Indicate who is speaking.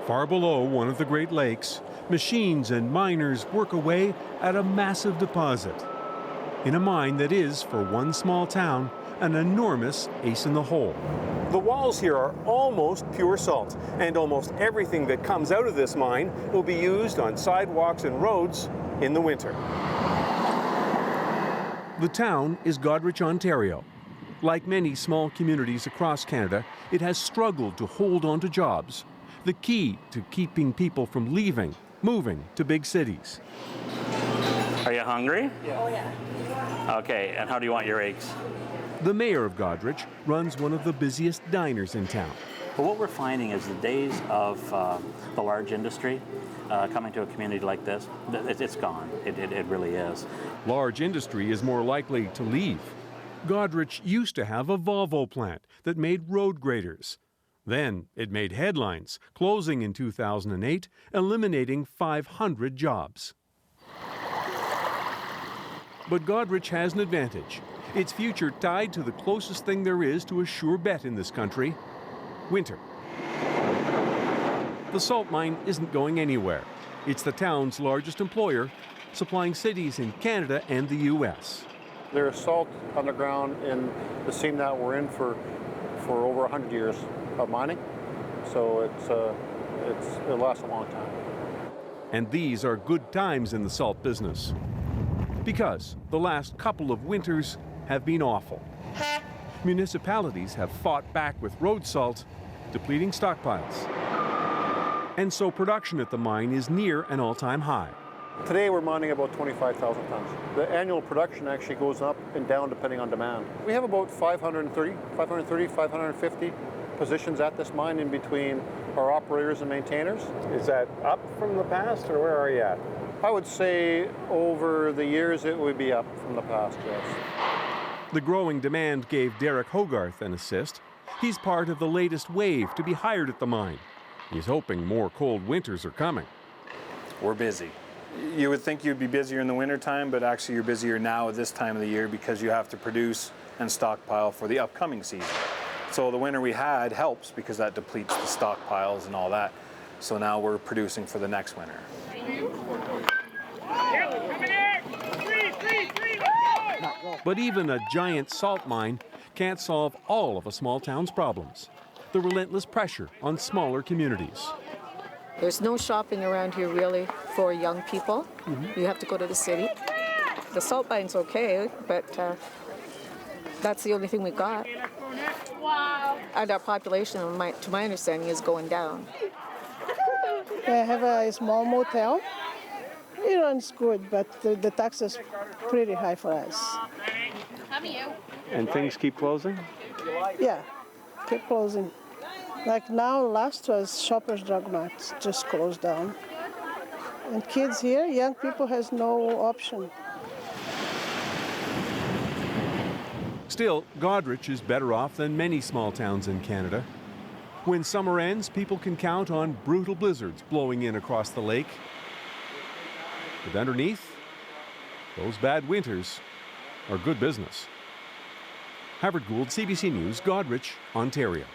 Speaker 1: Far below one of the Great Lakes, machines and miners work away at a massive deposit in a mine that is, for one small town, an enormous ace in the hole. The walls here are almost pure salt, and almost everything that comes out of this mine will be used on sidewalks and roads in the winter. The town is Goderich, Ontario. Like many small communities across Canada, it has struggled to hold on to jobs, the key to keeping people from leaving, moving to big cities.
Speaker 2: Are you hungry?
Speaker 3: Yeah. Oh, yeah.
Speaker 2: Okay, and how do you want your eggs?
Speaker 1: The mayor of Goderich runs one of the busiest diners in town.
Speaker 2: But what we're finding is the days of the large industry coming to a community like this, it's gone. It really is.
Speaker 1: Large industry is more likely to leave. Goderich used to have a Volvo plant that made road graders. Then it made headlines, closing in 2008, eliminating 500 jobs. But Goderich has an advantage. Its future tied to the closest thing there is to a sure bet in this country: winter. The salt mine isn't going anywhere. It's the town's largest employer, supplying cities in Canada and the U.S.
Speaker 4: There's salt underground in the seam that we're in for over 100 years of mining, so it lasts a long time.
Speaker 1: And these are good times in the salt business, because the last couple of winters have been awful. Municipalities have fought back with road salt, depleting stockpiles. And so production at the mine is near an all-time high.
Speaker 4: Today we're mining about 25,000 tons. The annual production actually goes up and down depending on demand. We have about 550 positions at this mine in between our operators and maintainers.
Speaker 5: Is that up from the past, or where are you at?
Speaker 4: I would say over the years it would be up from the past, yes.
Speaker 1: The growing demand gave Derek Hogarth an assist. He's part of the latest wave to be hired at the mine. He's hoping more cold winters are coming.
Speaker 5: We're busy. You would think you'd be busier in the wintertime, but actually you're busier now at this time of the year because you have to produce and stockpile for the upcoming season. So the winter we had helps because that depletes the stockpiles and all that. So now we're producing for the next winter.
Speaker 1: But even a giant salt mine can't solve all of a small town's problems. The relentless pressure on smaller communities.
Speaker 3: There's no shopping around here really for young people. You have to go to the city. The salt mine's okay, but that's the only thing we got. And our population, to my understanding, is going down.
Speaker 6: I have a small motel. It runs good, but the tax is pretty high for us.
Speaker 5: And things keep closing?
Speaker 6: Yeah, keep closing. Like now, last was Shoppers Drug Mart, just closed down. And kids here, young people has no option.
Speaker 1: Still, Goderich is better off than many small towns in Canada. When summer ends, people can count on brutal blizzards blowing in across the lake. But underneath, those bad winters are good business. Howard Gould, CBC News, Goderich, Ontario.